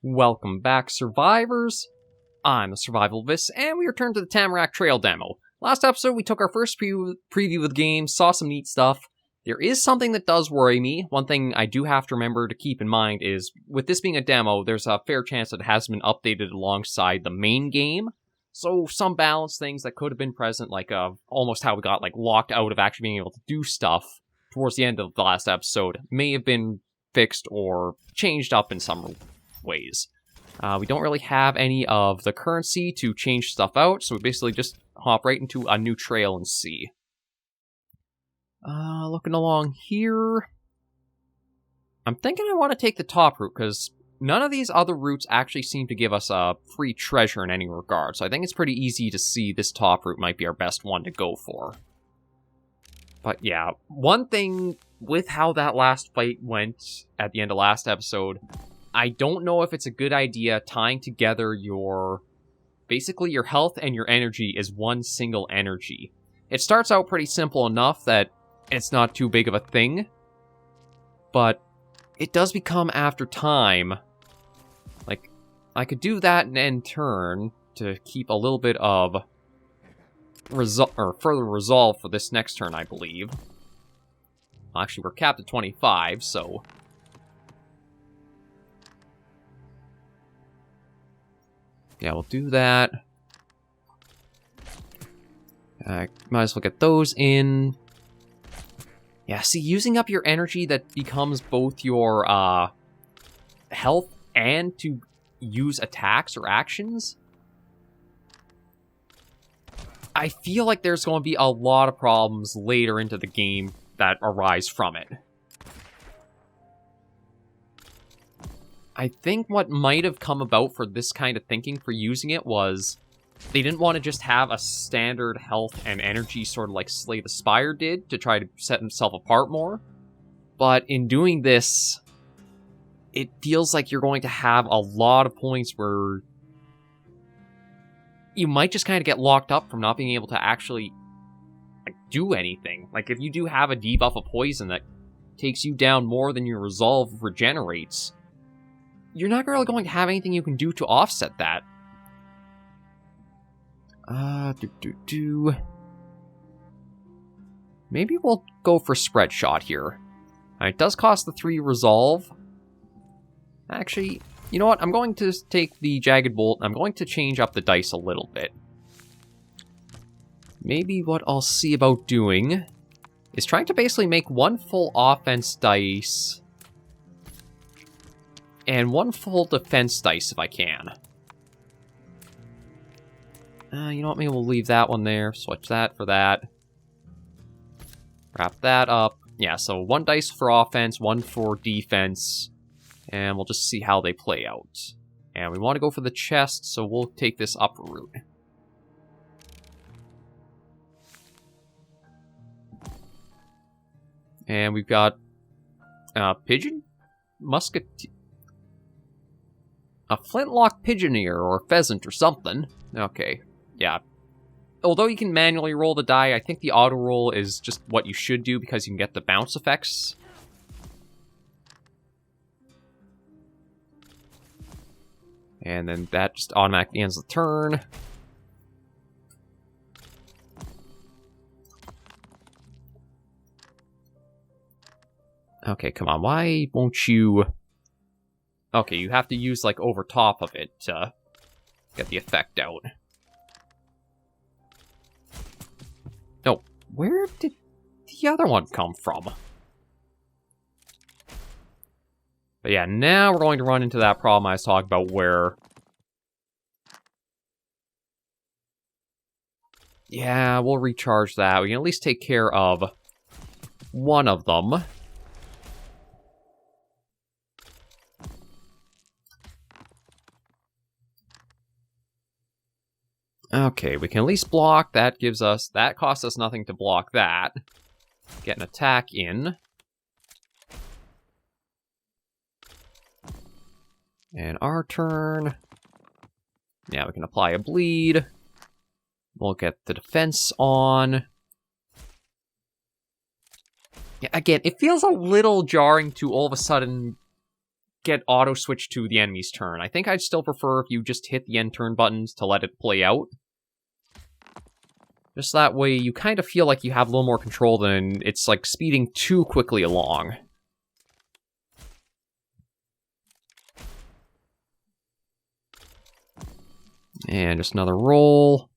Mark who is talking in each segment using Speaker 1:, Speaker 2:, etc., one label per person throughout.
Speaker 1: Welcome back, survivors. I'm the Survivalist, and we return to the Tamarak Trail demo. Last episode, we took our first preview of the game, saw some neat stuff. There is something that does worry me. One thing I do have to remember to keep in mind is, with this being a demo, there's a fair chance that it hasn't been updated alongside the main game. So some balance things that could have been present, like almost how we got locked out of actually being able to do stuff towards the end of the last episode, may have been fixed or changed up in some ways. We don't really have any of the currency to change stuff out, so we basically just hop right into a new trail and see. Looking along here, I'm thinking I want to take the top route, because none of these other routes actually seem to give us a free treasure in any regard, so I think it's pretty easy to see this top route might be our best one to go for. But yeah, one thing with how that last fight went at the end of last episode, I don't know if it's a good idea tying together basically your health and your energy is one single energy. It starts out pretty simple enough that it's not too big of a thing, but it does become after time. I could do that and end turn to keep a little bit of further resolve for this next turn, I believe. Well, actually, we're capped at 25, so yeah, we'll do that. Might as well get those in. Yeah, see, using up your energy that becomes both your health and to use attacks or actions, I feel like there's going to be a lot of problems later into the game that arise from it. I think what might have come about for this kind of thinking for using it was they didn't want to just have a standard health and energy sort of like Slay the Spire did to try to set himself apart more. But in doing this, it feels like you're going to have a lot of points where you might just kind of get locked up from not being able to actually do anything. Like if you do have a debuff of poison that takes you down more than your resolve regenerates, you're not really going to have anything you can do to offset that. Maybe we'll go for Spread Shot here. It does cost the 3 resolve. Actually, you know what? I'm going to take the Jagged Bolt. I'm going to change up the dice a little bit. Maybe what I'll see about doing is trying to basically make 1 full offense dice and 1 full defense dice if I can. You know what, maybe we'll leave that one there, switch that for that. Wrap that up. Yeah, so 1 dice for offense, 1 for defense, and we'll just see how they play out. And we want to go for the chest, so we'll take this upper route. And we've got pigeon? A flintlock pigeoneer or pheasant or something. Okay, yeah. Although you can manually roll the die, I think the auto roll is just what you should do because you can get the bounce effects. And then that just automatically ends the turn. Okay, come on, why won't you... Okay, you have to use, over top of it to get the effect out. No, where did the other one come from? But yeah, now we're going to run into that problem I was talking about where... Yeah, we'll recharge that. We can at least take care of one of them. Okay, we can at least block. That costs us nothing to block that. Get an attack in. And our turn. Yeah, we can apply a bleed. We'll get the defense on. Yeah, again, it feels a little jarring to all of a sudden get auto switch to the enemy's turn. I think I'd still prefer if you just hit the end turn buttons to let it play out. Just that way you kind of feel like you have a little more control than it's like speeding too quickly along. And just another roll.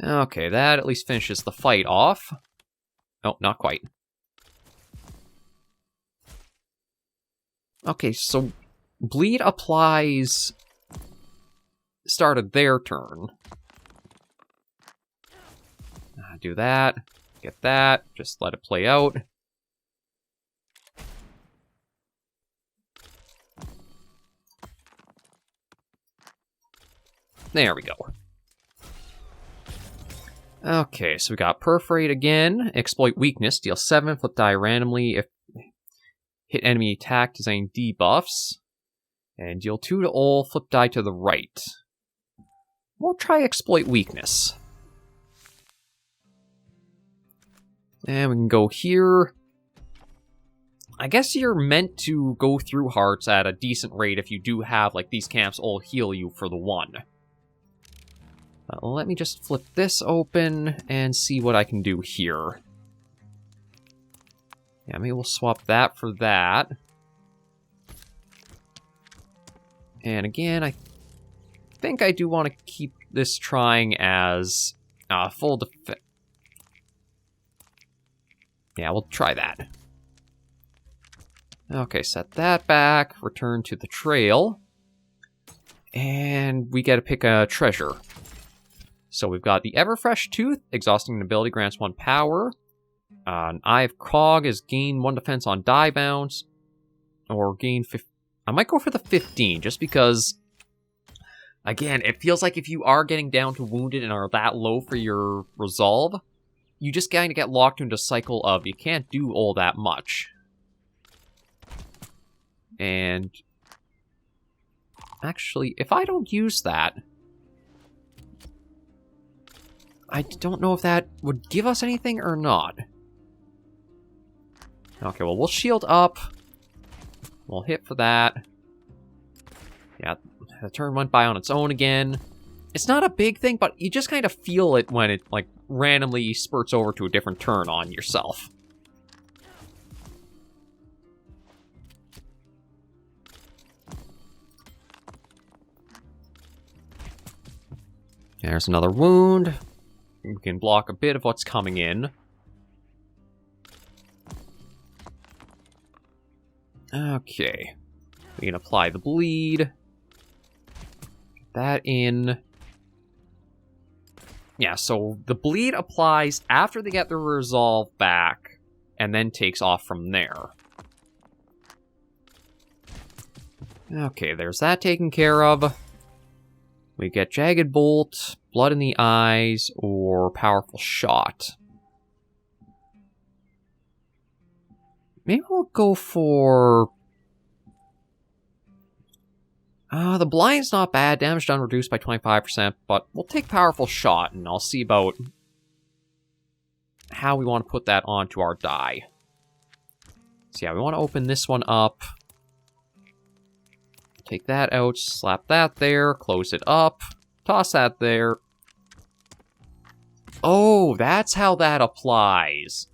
Speaker 1: Okay, that at least finishes the fight off. Oh, not quite. Okay, so bleed applies started their turn. Do that, get that, just let it play out. There we go. Okay, so we got Perforate again, exploit weakness, deal 7, flip die randomly if hit enemy attack, design debuffs, and deal 2 to all, flip die to the right. We'll try exploit weakness. And we can go here. I guess you're meant to go through hearts at a decent rate if you do have, like, these camps all heal you for the 1. Let me just flip this open and see what I can do here. Yeah, maybe we'll swap that for that. And again, I think I do want to keep this trying as full defense. Yeah, we'll try that. Okay, set that back, return to the trail, and we get to pick a treasure. So we've got the Everfresh Tooth, exhausting an ability grants 1 power. An Eye of Cog is gain 1 defense on die bounce, or gain 15. I might go for the 15, just because, again, it feels like if you are getting down to wounded and are that low for your resolve, you just kind of get locked into a cycle of you can't do all that much. And actually, if I don't use that, I don't know if that would give us anything or not. Okay, well, we'll shield up. We'll hit for that. Yeah, the turn went by on its own again. It's not a big thing, but you just kind of feel it when it, like, randomly spurts over to a different turn on yourself. There's another wound. We can block a bit of what's coming in. Okay. We can apply the bleed. Get that in. Yeah, so the bleed applies after they get their resolve back, and then takes off from there. Okay, there's that taken care of. We get Jagged Bolt, Blood in the Eyes, or Powerful Shot. Maybe we'll go for... the blind's not bad. Damage done reduced by 25%, but we'll take Powerful Shot, and I'll see about how we want to put that onto our die. So yeah, we want to open this one up. Take that out, slap that there, close it up, toss that there. Oh, that's how that applies.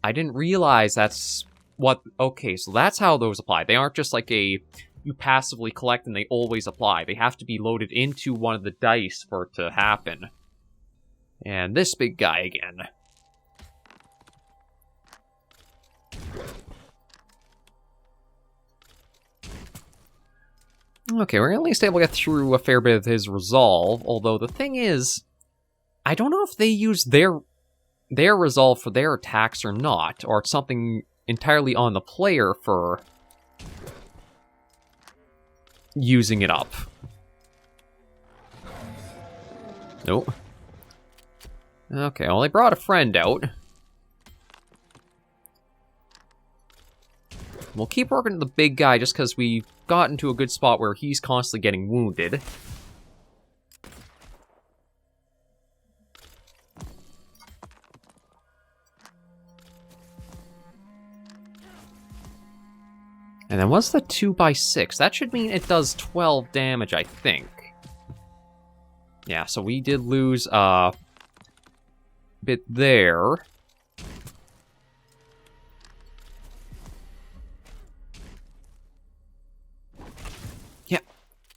Speaker 1: I didn't realize that's what... Okay, so that's how those apply. They aren't just like a... You passively collect and they always apply. They have to be loaded into one of the dice for it to happen. And this big guy again. Okay, we're at least able to get through a fair bit of his resolve, although the thing is, I don't know if they use their resolve for their attacks or not, or it's something entirely on the player for using it up. Nope. Okay, well, they brought a friend out. We'll keep working to the big guy just because we got into a good spot where he's constantly getting wounded. And then what's the 2x6? That should mean it does 12 damage, I think. Yeah, so we did lose a bit there. Yeah,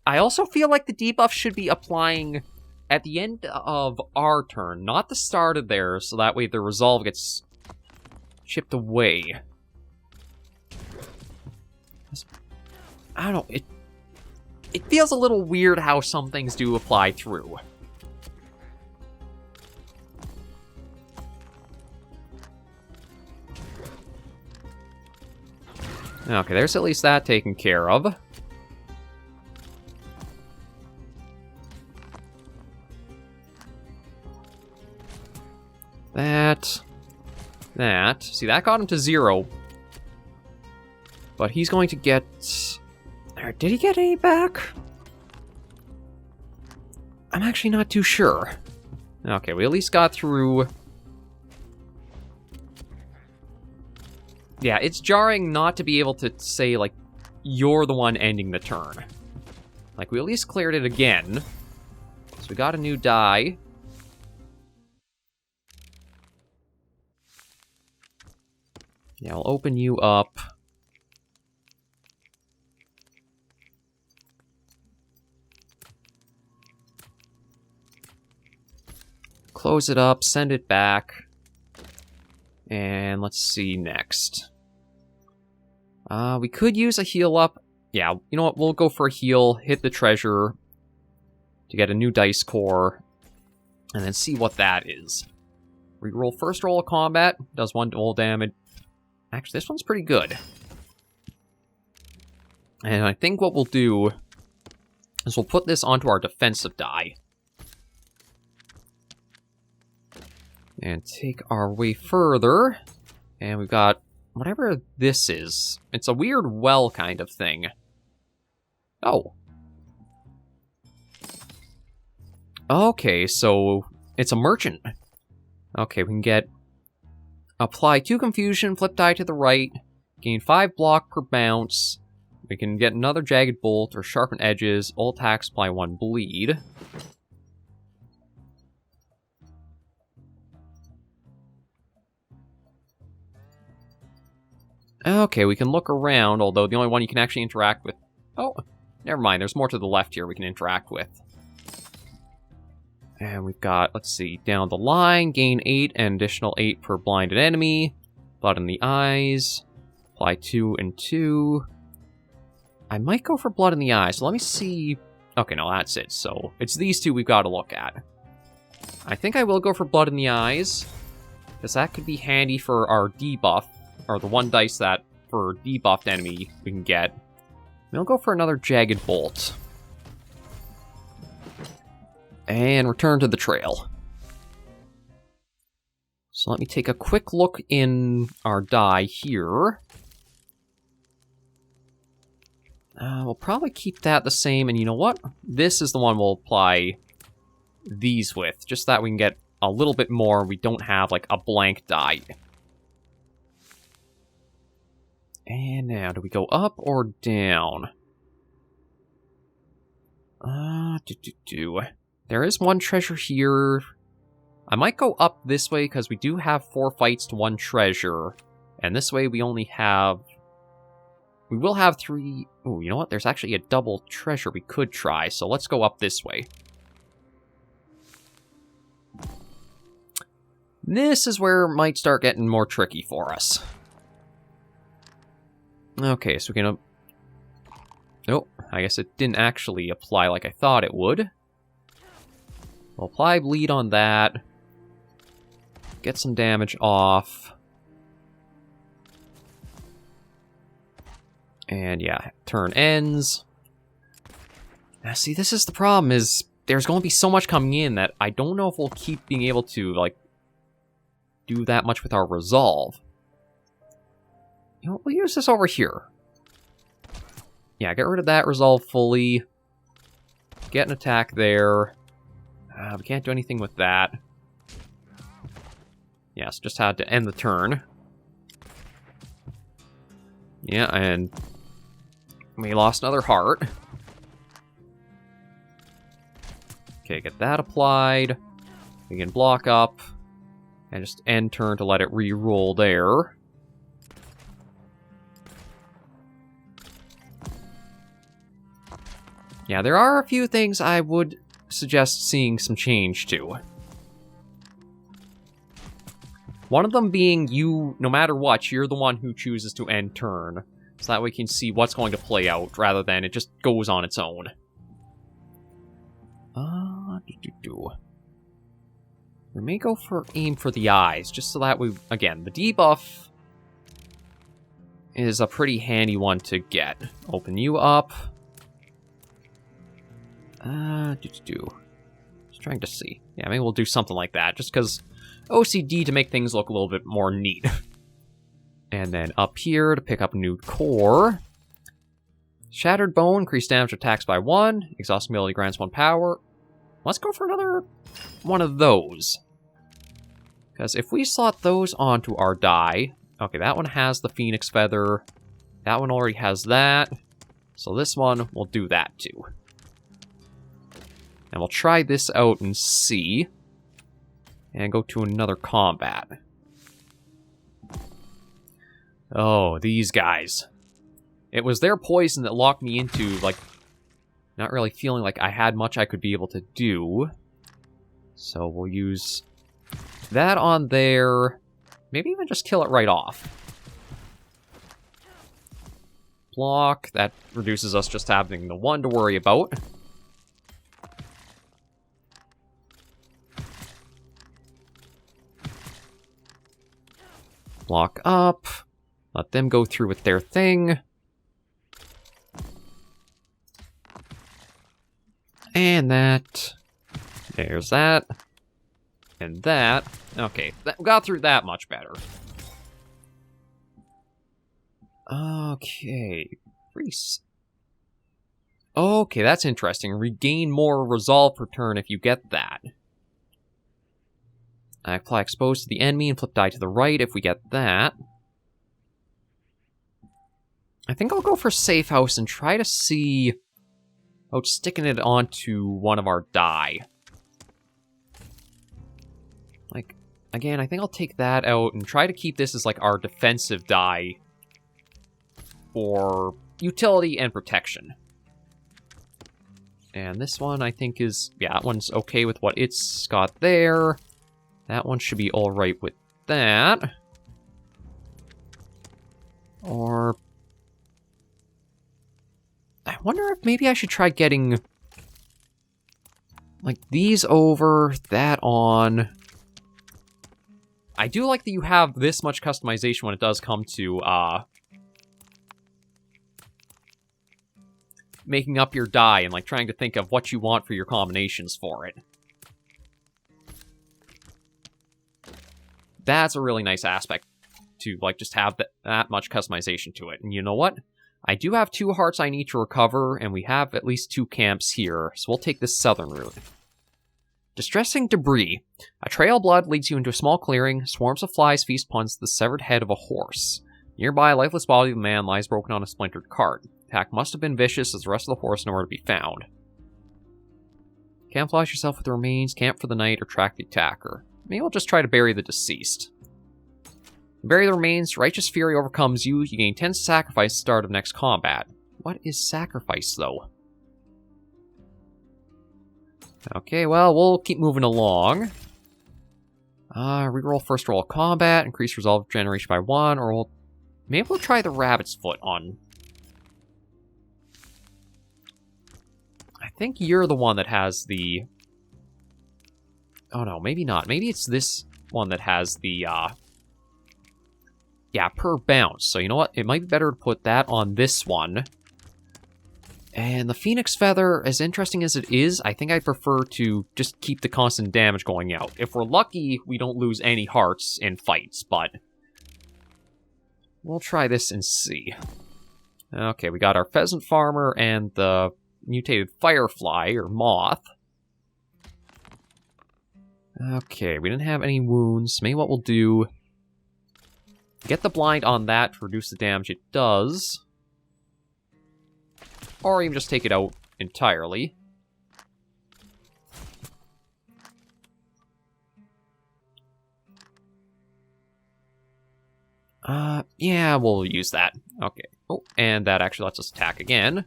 Speaker 1: I also feel like the debuff should be applying at the end of our turn, not the start of theirs, so that way the resolve gets chipped away. I don't know, it feels a little weird how some things do apply through. Okay, there's at least that taken care of. That. See, that got him to 0. But he's going to get... Did he get any back? I'm actually not too sure. Okay, we at least got through... Yeah, it's jarring not to be able to say, like, you're the one ending the turn. Like, we at least cleared it again. So we got a new die. Yeah, I'll open you up. Close it up, send it back. And let's see next. We could use a heal up. Yeah, you know what? We'll go for a heal, hit the treasure to get a new dice core, and then see what that is. Reroll first roll of combat, does 1 roll damage. Actually, this one's pretty good. And I think what we'll do is we'll put this onto our defensive die. And take our way further. And we've got whatever this is. It's a weird well kind of thing. Oh. Okay, so it's a merchant. Okay, we can get... Apply 2 confusion, flip die to the right, gain 5 block per bounce. We can get another jagged bolt or sharpen edges. All attacks apply 1 bleed. Okay, we can look around, although the only one you can actually interact with... Oh, never mind, there's more to the left here we can interact with. And we've got, let's see, down the line, gain 8 and additional 8 per blinded enemy. Blood in the eyes. Apply 2 and 2. I might go for blood in the eyes, so let me see... Okay, no, that's it, so it's these two we've got to look at. I think I will go for blood in the eyes, because that could be handy for our debuff. Or the 1 dice that, for debuffed enemy, we can get. We'll go for another Jagged Bolt. And return to the trail. So let me take a quick look in our die here. We'll probably keep that the same, and you know what? This is the one we'll apply these with, just that we can get a little bit more. We don't have, like, a blank die. And now, do we go up or down? There is 1 treasure here. I might go up this way, because we do have 4 fights to 1 treasure. And this way we only have... We will have 3... Ooh, you know what? There's actually a double treasure we could try, so let's go up this way. This is where it might start getting more tricky for us. Okay, so we're gonna... Oh, I guess it didn't actually apply like I thought it would. We'll apply bleed on that. Get some damage off. And yeah, turn ends. Now see, this is the problem, is there's going to be so much coming in that I don't know if we'll keep being able to, like, do that much with our resolve. You know, we'll use this over here. Yeah, get rid of that resolve fully. Get an attack there. We can't do anything with that. Yes, just had to end the turn. Yeah, and We lost another heart. Okay, get that applied. We can block up. And just end turn to let it re-roll there. Yeah, there are a few things I would suggest seeing some change to. One of them being you, no matter what, you're the one who chooses to end turn. So that we can see what's going to play out, rather than it just goes on its own. We may go for aim for the eyes, just so that we... Again, the debuff is a pretty handy one to get. Open you up. Just trying to see. Yeah, maybe we'll do something like that, just because OCD to make things look a little bit more neat. And then up here to pick up a new core. Shattered Bone, increase damage attacks by 1. Exhaust ability grants 1 power. Let's go for another one of those. Because if we slot those onto our die... Okay, that one has the Phoenix Feather. That one already has that. So this one will do that too. And we'll try this out and see. And go to another combat. Oh, these guys. It was their poison that locked me into, like, not really feeling like I had much I could be able to do. So we'll use that on there. Maybe even just kill it right off. Block. That reduces us just having the one to worry about. Block up. Let them go through with their thing. And that. There's that. And that. Okay, that got through that much better. Okay. Okay, that's interesting. Regain more resolve per turn if you get that. I apply exposed to the enemy and flip die to the right if we get that. I think I'll go for Safe House and try to see about sticking it onto one of our die. Like, again, I think I'll take that out and try to keep this as like our defensive die for utility and protection. And this one I think is, yeah, that one's okay with what it's got there. That one should be alright with that. Or... I wonder if maybe I should try getting... like, these over, that on. I do like that you have this much customization when it does come to, making up your die and, like, trying to think of what you want for your combinations for it. That's a really nice aspect to, like, just have that much customization to it. And you know what? I do have 2 hearts I need to recover, and we have at least 2 camps here, so we'll take this southern route. Distressing debris. A trail of blood leads you into a small clearing. Swarms of flies feast upon the severed head of a horse. Nearby, a lifeless body of a man lies broken on a splintered cart. Attack must have been vicious, as the rest of the horse nowhere to be found. Camouflage yourself with the remains, camp for the night, or track the attacker. Maybe we'll just try to bury the deceased. Bury the remains, righteous fury overcomes you. You gain 10 sacrifice at the start of next combat. What is sacrifice, though? Okay, well, we'll keep moving along. Reroll first roll of combat, increase resolve generation by 1, or maybe we'll try the rabbit's foot on. I think you're the one that has the... Oh no, maybe not. Maybe it's this one that has the, yeah, per bounce. So you know what? It might be better to put that on this one. And the Phoenix Feather, as interesting as it is, I think I prefer to just keep the constant damage going out. If we're lucky, we don't lose any hearts in fights, but... we'll try this and see. Okay, we got our Pheasant Farmer and the mutated Firefly, or Moth. Okay, we didn't have any wounds. Maybe what we'll do... get the blind on that to reduce the damage it does. or even just take it out entirely. Yeah, we'll use that. Okay. Oh, and that actually lets us attack again.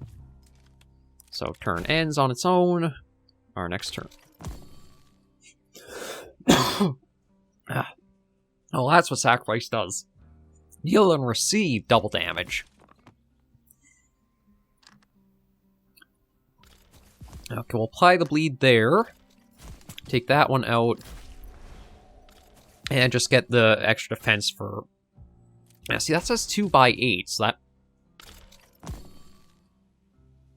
Speaker 1: So turn ends on its own. Our next turn. Oh, that's what sacrifice does. Heal and receive double damage. Okay, we'll apply the bleed there. Take that one out. And just get the extra defense for... Yeah, see, that says 2x8, so that...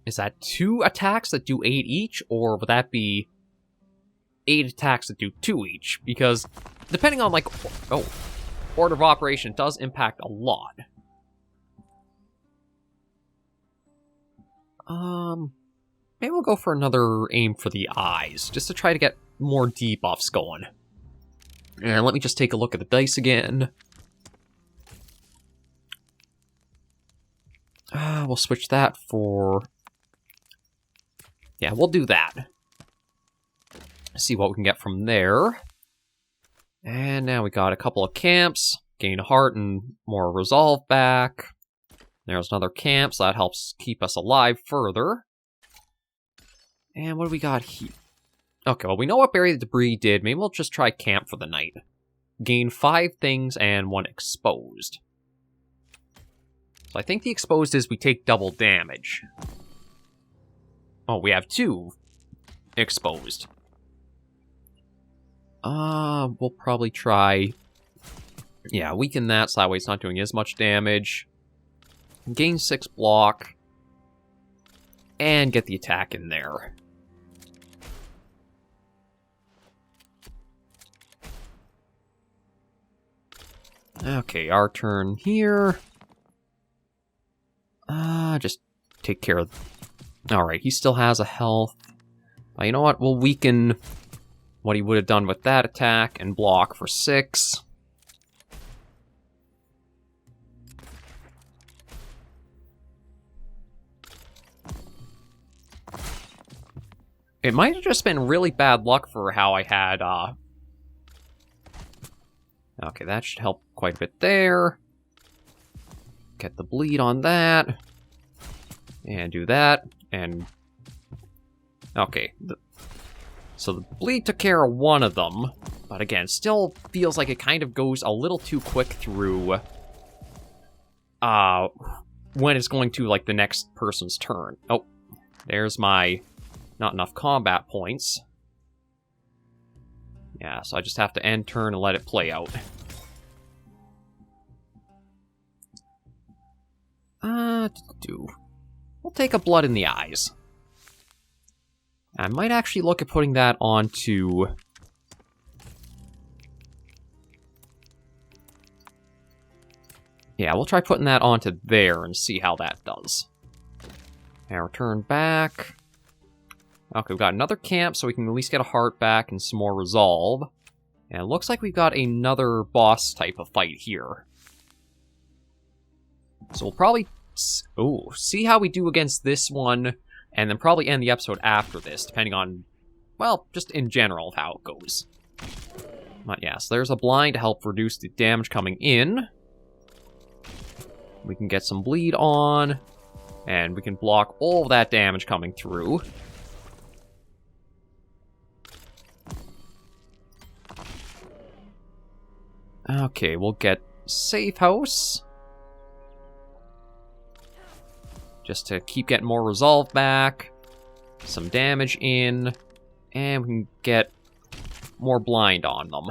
Speaker 1: Is that 2 attacks that do 8 each, or would that be 8 attacks that do 2 each? Because, depending on, like, order of operation, it does impact a lot. Maybe we'll go for another aim for the eyes, just to try to get more debuffs going. And let me just take a look at the dice again. We'll switch that for... Yeah, we'll do that. See what we can get from there. And now we got a couple of camps. Gain a heart and more resolve back. There's another camp, so that helps keep us alive further. And what do we got here? Okay, well, we know what Bury the Debris did. Maybe we'll just try camp for the night. Gain 5 things and 1 exposed. So I think the exposed is we take double damage. Oh, we have 2 exposed. We'll probably try... Yeah, weaken that, so that way it's not doing as much damage. Gain 6 block. And get the attack in there. Okay, our turn here. Just take care of... Alright, he still has a health. You know what? We'll weaken what he would have done with that attack and block for 6. It might have just been really bad luck for how I had, Okay, that should help quite a bit there. Get the bleed on that. And do that. And... Okay. So the bleed took care of one of them. But again, still feels like it kind of goes a little too quick through... when it's going to, like, the next person's turn. Oh, there's my... Not enough combat points. Yeah, so I just have to end turn and let it play out. We'll take a blood in the eyes. I might actually look at putting that onto... Yeah, we'll try putting that onto there and see how that does. And return back. Okay, we've got another camp, so we can at least get a heart back and some more resolve. And it looks like we've got another boss type of fight here. So we'll probably... see how we do against this one, and then probably end the episode after this, depending on, well, just in general of how it goes. But yeah, so there's a blind to help reduce the damage coming in. We can get some bleed on, and we can block all of that damage coming through. Okay, we'll get Safe House. Just to keep getting more resolve back. Some damage in. And we can get more blind on them.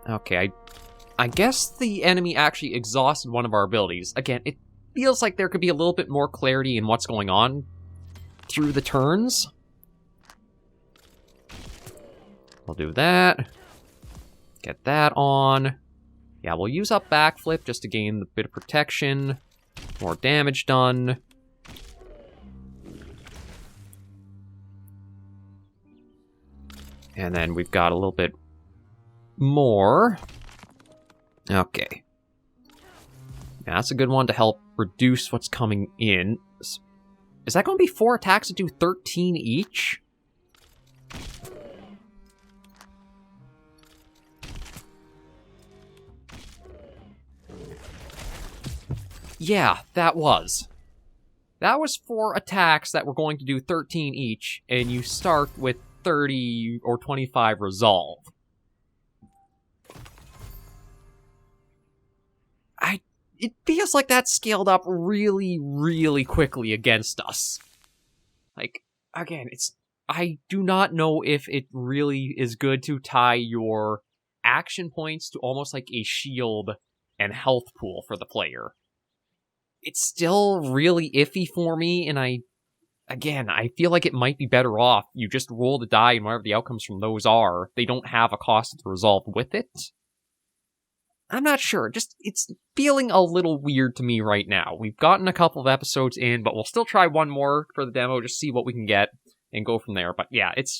Speaker 1: Okay, I guess the enemy actually exhausted one of our abilities. Again, it feels like there could be a little bit more clarity in what's going on through the turns. We'll do that. Get that on. Yeah, we'll use up backflip just to gain a bit of protection. More damage done. And then we've got a little bit more. Okay. Yeah, that's a good one to help reduce what's coming in. Is that going to be 4 attacks that do 13 each? Yeah, that was. That was 4 attacks that were going to do 13 each, and you start with 30 or 25 resolve. It feels like that scaled up really, really quickly against us. Like, again, I do not know if it really is good to tie your action points to almost like a shield and health pool for the player. It's still really iffy for me, and I feel like it might be better off you just roll the die, and whatever the outcomes from those are, they don't have a cost to resolve with it. I'm not sure. It's feeling a little weird to me right now. We've gotten a couple of episodes in, but we'll still try one more for the demo, just see what we can get, and go from there. But yeah, it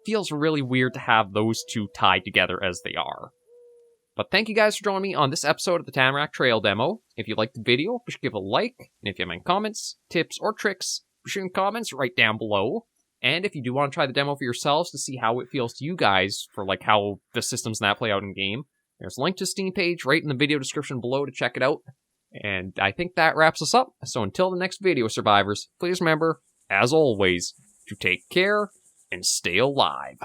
Speaker 1: feels really weird to have those two tied together as they are. But thank you guys for joining me on this episode of the Tamarak Trail demo. If you liked the video, be sure to give it a like. And if you have any comments, tips, or tricks, be sure in comments right down below. And if you do want to try the demo for yourselves to see how it feels to you guys for like how the systems and that play out in game, there's a link to the Steam page right in the video description below to check it out. And I think that wraps us up. So until the next video, survivors, please remember, as always, to take care and stay alive.